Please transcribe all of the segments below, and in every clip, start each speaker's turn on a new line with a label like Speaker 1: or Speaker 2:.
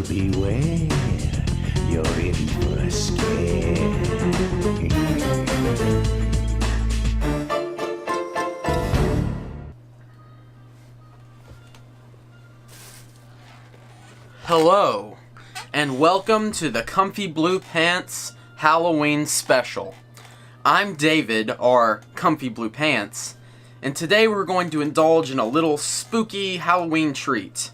Speaker 1: beware, you're in for a scare.
Speaker 2: Hello, and welcome to the Comfy Blue Pants Halloween Special. I'm David, or Comfy Blue Pants, and today we're going to indulge in a little spooky Halloween treat.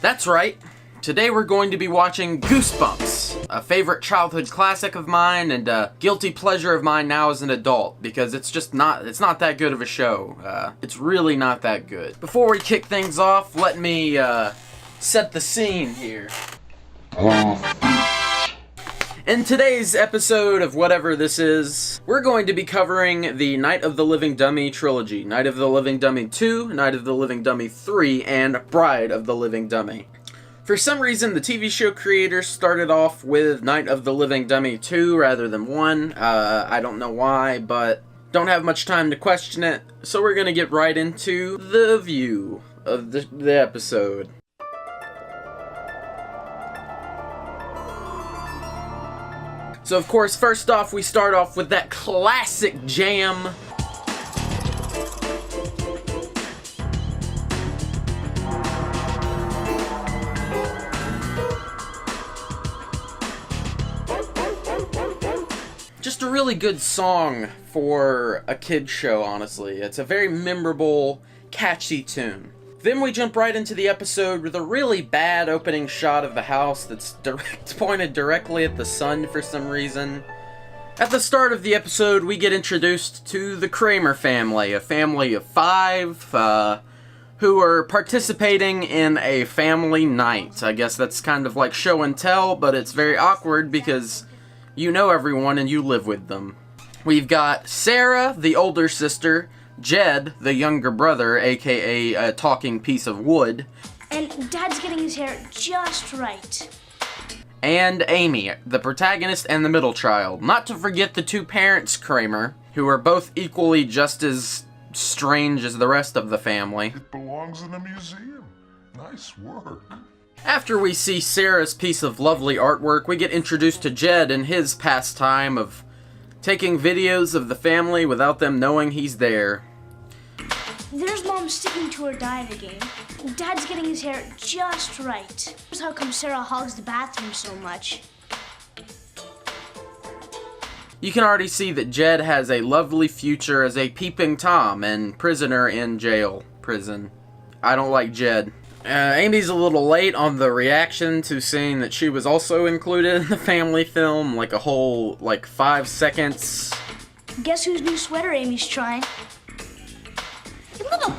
Speaker 2: That's right, today we're going to be watching Goosebumps, a favorite childhood classic of mine and a guilty pleasure of mine now as an adult, because it's not that good of a show. It's really not that good. Before we kick things off, let me set the scene here. In today's episode of whatever this is, we're going to be covering the Night of the Living Dummy trilogy. Night of the Living Dummy 2, Night of the Living Dummy 3, and Bride of the Living Dummy. For some reason, the TV show creators started off with Night of the Living Dummy 2 rather than 1. I don't know why, but don't have much time to question it, so we're going to get right into the view of the episode. So of course, first off, we start off with that classic jam. Just a really good song for a kid's show, honestly. It's a very memorable, catchy tune. Then we jump right into the episode with a really bad opening shot of the house that's pointed directly at the sun for some reason. At the start of the episode, we get introduced to the Kramer family, a family of 5 who are participating in a family night. I guess that's kind of like show and tell, but it's very awkward because you know everyone and you live with them. We've got Sarah, the older sister, Jed, the younger brother, aka a talking piece of wood.
Speaker 3: And Dad's getting his hair just right.
Speaker 2: And Amy, the protagonist and the middle child. Not to forget the 2 parents, Kramer, who are both equally just as strange as the rest of the family.
Speaker 4: It belongs in a museum. Nice work.
Speaker 2: After we see Sarah's piece of lovely artwork, we get introduced to Jed and his pastime of taking videos of the family without them knowing he's there.
Speaker 3: There's Mom sticking to her diet again. Dad's getting his hair just right. Here's how come Sarah hogs the bathroom so much.
Speaker 2: You can already see that Jed has a lovely future as a peeping Tom and prisoner in prison. I don't like Jed. Amy's a little late on the reaction to seeing that she was also included in the family film, like a whole, 5 seconds.
Speaker 3: Guess whose new sweater Amy's trying? You little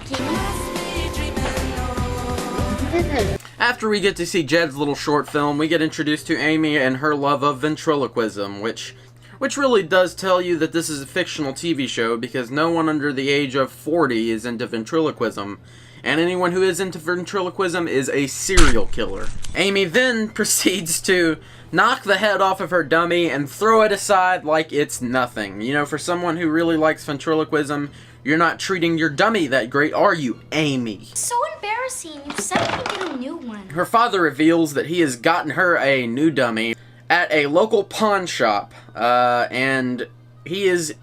Speaker 2: After we get to see Jed's little short film, we get introduced to Amy and her love of ventriloquism, which really does tell you that this is a fictional TV show because no one under the age of 40 is into ventriloquism. And anyone who is into ventriloquism is a serial killer. Amy then proceeds to knock the head off of her dummy and throw it aside like it's nothing. You know, for someone who really likes ventriloquism, you're not treating your dummy that great, are you, Amy?
Speaker 3: So embarrassing. You said you could get a new one.
Speaker 2: Her father reveals that he has gotten her a new dummy at a local pawn shop, and he is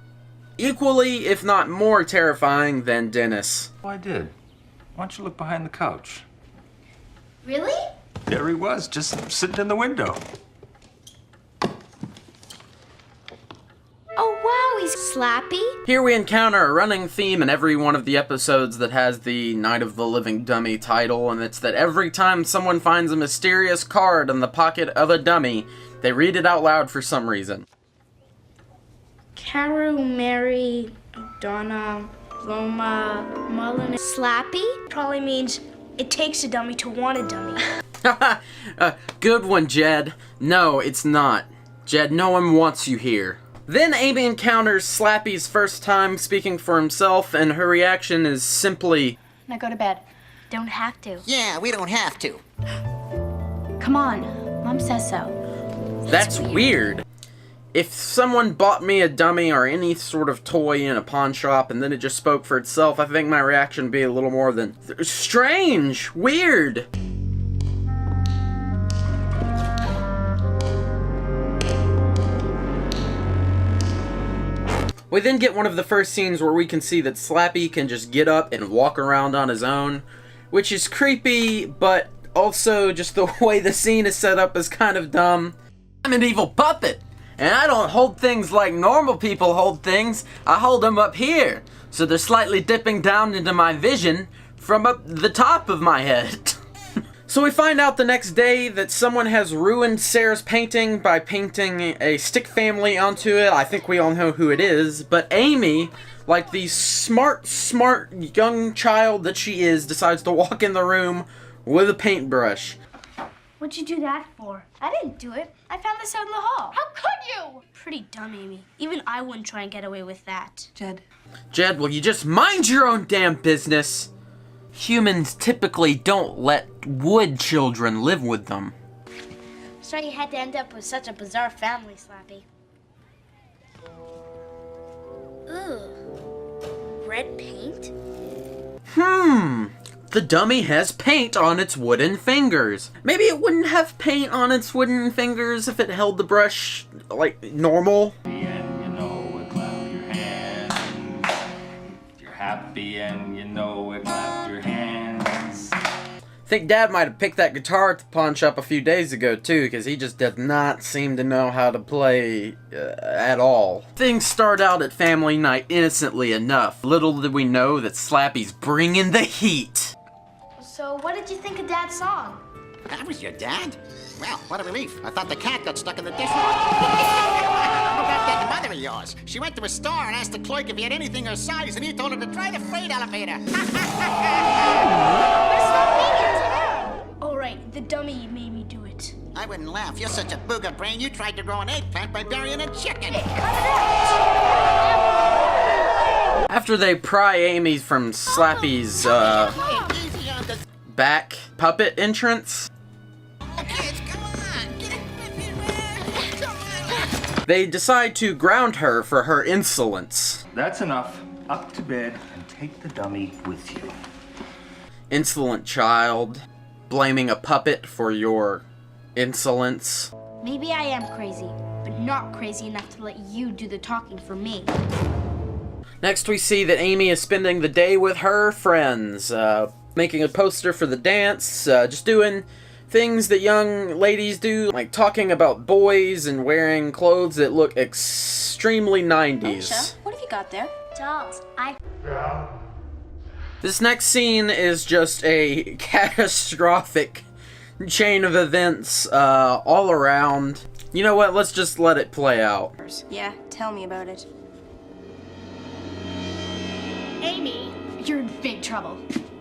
Speaker 2: equally, if not more terrifying than Dennis.
Speaker 5: Oh, I did. Why don't you look behind the couch?
Speaker 3: Really?
Speaker 5: There he was, just sitting in the window.
Speaker 3: Oh wow, he's slappy.
Speaker 2: Here we encounter a running theme in every one of the episodes that has the Night of the Living Dummy title, and it's that every time someone finds a mysterious card in the pocket of a dummy, they read it out loud for some reason.
Speaker 3: Caru, Mary, Donna, Loma, Mullen. Slappy probably means it takes a dummy to want a dummy.
Speaker 2: Good one, Jed. No, it's not. Jed, no one wants you here. Then Amy encounters Slappy's first time speaking for himself, and her reaction is simply,
Speaker 6: Now go to bed.
Speaker 3: Don't have to.
Speaker 7: Yeah, we don't have to.
Speaker 6: Come on. Mom says so.
Speaker 2: that's weird. If someone bought me a dummy or any sort of toy in a pawn shop and then it just spoke for itself, I think my reaction would be a little more than strange, weird. We then get one of the first scenes where we can see that Slappy can just get up and walk around on his own, which is creepy, but also just the way the scene is set up is kind of dumb. I'm an evil puppet, and I don't hold things like normal people hold things. I hold them up here, so they're slightly dipping down into my vision from up the top of my head. So we find out the next day that someone has ruined Sarah's painting by painting a stick family onto it. I think we all know who it is, but Amy, like the smart young child that she is, decides to walk in the room with a paintbrush.
Speaker 3: What'd you do that for?
Speaker 6: I didn't do it. I found this out in the hall.
Speaker 3: How could you? Pretty dumb, Amy. Even I wouldn't try and get away with that.
Speaker 2: Jed, will you just mind your own damn business? Humans typically don't let wood children live with them.
Speaker 3: Sorry you had to end up with such a bizarre family, Slappy. Ooh. Red paint?
Speaker 2: The dummy has paint on its wooden fingers. Maybe it wouldn't have paint on its wooden fingers if it held the brush, like, normal.
Speaker 5: And you know it, clap your hands. If you're happy and you know it, clap your hands.
Speaker 2: I think Dad might have picked that guitar at the pawn shop a few days ago too, because he just does not seem to know how to play at all. Things start out at family night innocently enough. Little did we know that Slappy's bringing the heat.
Speaker 3: So what did you think of Dad's song?
Speaker 7: That was your dad? Well, what a relief. I thought the cat got stuck in the dishwasher. How about that mother of yours? She went to a store and asked the clerk if he had anything her size, and he told her to try the freight elevator.
Speaker 3: All right, the dummy made me do it.
Speaker 7: I wouldn't laugh. You're such a booger brain. You tried to grow an eggplant by burying a chicken.
Speaker 2: After they pry Amy from Slappy's,
Speaker 7: Easy on the
Speaker 2: back puppet entrance,
Speaker 7: kids. Come on. Get it. Come on.
Speaker 2: they decide to ground her for her insolence.
Speaker 5: That's enough. Up to bed and take the dummy with you.
Speaker 2: Insolent child, blaming a puppet for your insolence.
Speaker 3: Maybe I am crazy, but not crazy enough to let you do the talking for me.
Speaker 2: Next we see that Amy is spending the day with her friends, making a poster for the dance, just doing things that young ladies do, like talking about boys and wearing clothes that look extremely 90s.
Speaker 6: Alicia, what have you got there?
Speaker 3: Dolls,
Speaker 2: This next scene is just a catastrophic chain of events all around. You know what, let's just let it play out.
Speaker 6: Yeah, tell me about it.
Speaker 3: Amy,
Speaker 6: You're in big trouble.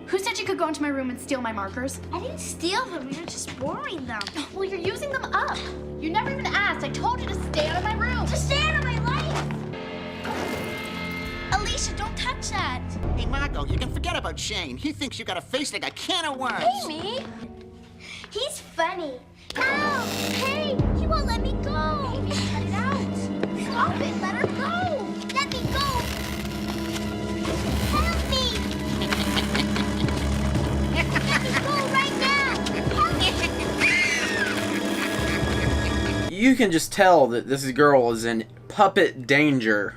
Speaker 6: Who said you could go into my room and steal my markers?
Speaker 3: I didn't steal them. You're just borrowing them.
Speaker 6: Well, you're using them up. You never even asked. I told you to stay out of my room.
Speaker 3: To stay out of my life. Alicia, don't touch that.
Speaker 7: Hey, Margot, you can forget about Shane. He thinks you got a face like a can of worms.
Speaker 6: Amy!
Speaker 3: He's funny. Ow! Hey, he won't let me go. Amy, cut it out. Stop it. Let her go. Let me go. Help me. Let me go right now. Help me.
Speaker 2: You can just tell that this girl is in puppet danger.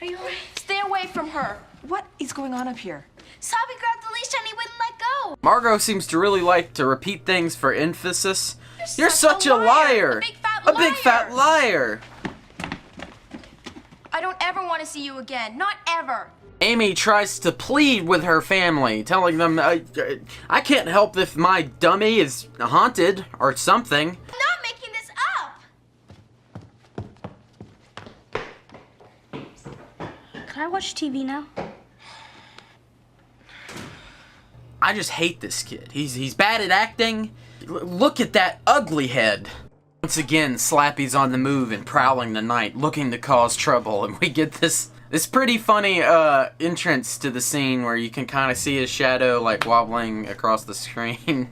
Speaker 6: Are you alright? Stay away from her.
Speaker 8: What is going on up here?
Speaker 3: Sabi grabbed the leash and he wouldn't let go.
Speaker 2: Margot seems to really like to repeat things for emphasis. You're
Speaker 6: such
Speaker 2: such
Speaker 6: a
Speaker 2: a liar!
Speaker 6: liar. A big fat
Speaker 2: A big fat liar!
Speaker 6: I don't ever want to see you again. Not ever.
Speaker 2: Amy tries to plead with her family, telling them, I can't help if my dummy is haunted or something.
Speaker 3: I'm not making this up. Can I watch TV now?
Speaker 2: I just hate this kid. He's bad at acting. Look at that ugly head. Once again, Slappy's on the move and prowling the night, looking to cause trouble, and we get this pretty funny entrance to the scene where you can kind of see his shadow like wobbling across the screen.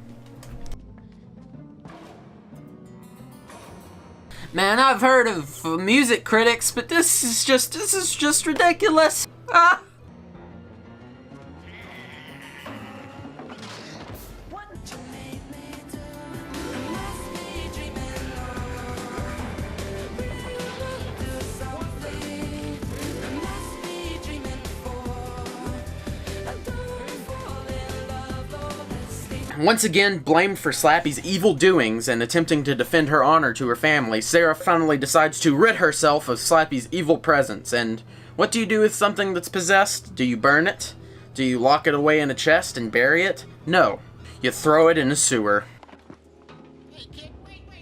Speaker 2: Man, I've heard of music critics, but this is just ridiculous. Ah! Once again, blamed for Slappy's evil doings and attempting to defend her honor to her family, Sarah finally decides to rid herself of Slappy's evil presence. And what do you do with something that's possessed? Do you burn it? Do you lock it away in a chest and bury it? No. You throw it in a sewer.
Speaker 7: Hey, kid, wait, come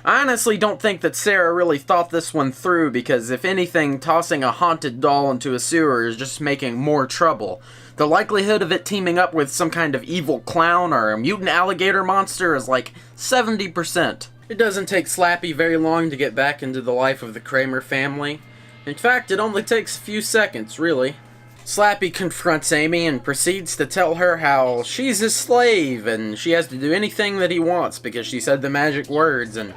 Speaker 2: I honestly don't think that Sarah really thought this one through, because if anything, tossing a haunted doll into a sewer is just making more trouble. The likelihood of it teaming up with some kind of evil clown or a mutant alligator monster is like 70%. It doesn't take Slappy very long to get back into the life of the Kramer family. In fact, it only takes a few seconds, really. Slappy confronts Amy and proceeds to tell her how she's his slave and she has to do anything that he wants because she said the magic words, and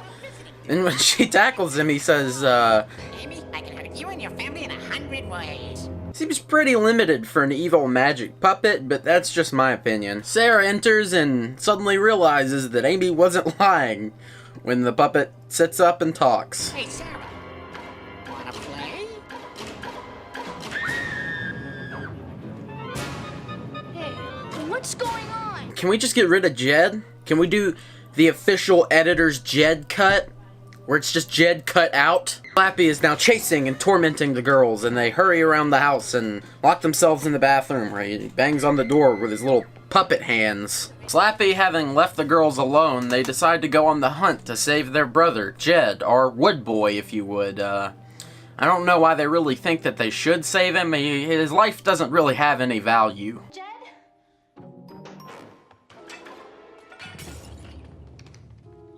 Speaker 2: when she tackles him, he says,
Speaker 7: Amy, I can hurt you and your family in 100 ways.
Speaker 2: Seems pretty limited for an evil magic puppet, but that's just my opinion. Sarah enters and suddenly realizes that Amy wasn't lying when the puppet sits up and talks.
Speaker 7: Hey, Sarah, wanna play?
Speaker 3: Hey, what's going on?
Speaker 2: Can we just get rid of Jed? Can we do the official editor's Jed cut? Where it's just Jed cut out? Slappy is now chasing and tormenting the girls, and they hurry around the house and lock themselves in the bathroom where he bangs on the door with his little puppet hands. Slappy having left the girls alone, they decide to go on the hunt to save their brother, Jed, or Wood Boy if you would. I don't know why they really think that they should save him. His life doesn't really have any value.
Speaker 6: Jed?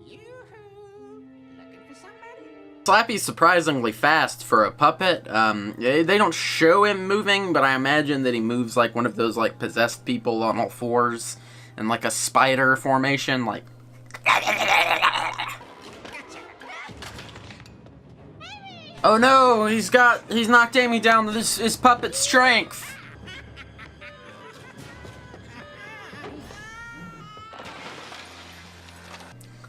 Speaker 7: Yoo-hoo! Looking for somebody?
Speaker 2: Slappy's surprisingly fast for a puppet. They don't show him moving, but I imagine that he moves like one of those like possessed people on all fours in like a spider formation, like. Oh no, he's knocked Amy down to his puppet strength.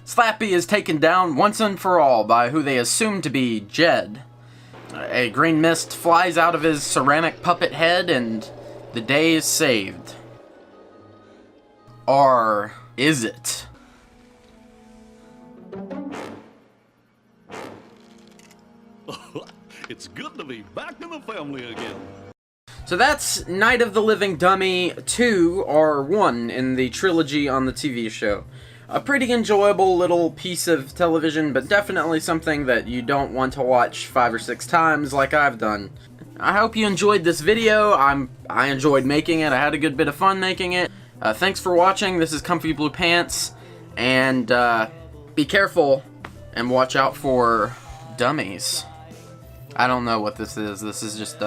Speaker 2: Slappy is taken down once and for all by who they assume to be Jed. A green mist flies out of his ceramic puppet head and the day is saved. Or is it?
Speaker 9: It's good to be back in the family again.
Speaker 2: So that's Night of the Living Dummy 2, or 1, in the trilogy on the TV show. A pretty enjoyable little piece of television, but definitely something that you don't want to watch 5 or 6 times like I've done. I hope you enjoyed this video. I enjoyed making it. I had a good bit of fun making it. Thanks for watching. This is Comfy Blue Pants, and be careful and watch out for dummies. I don't know what this is. This is just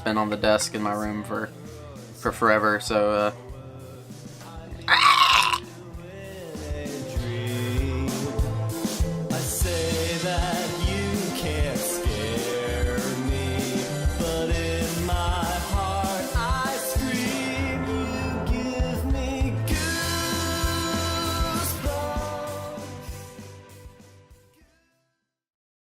Speaker 2: been on the desk in my room for forever. So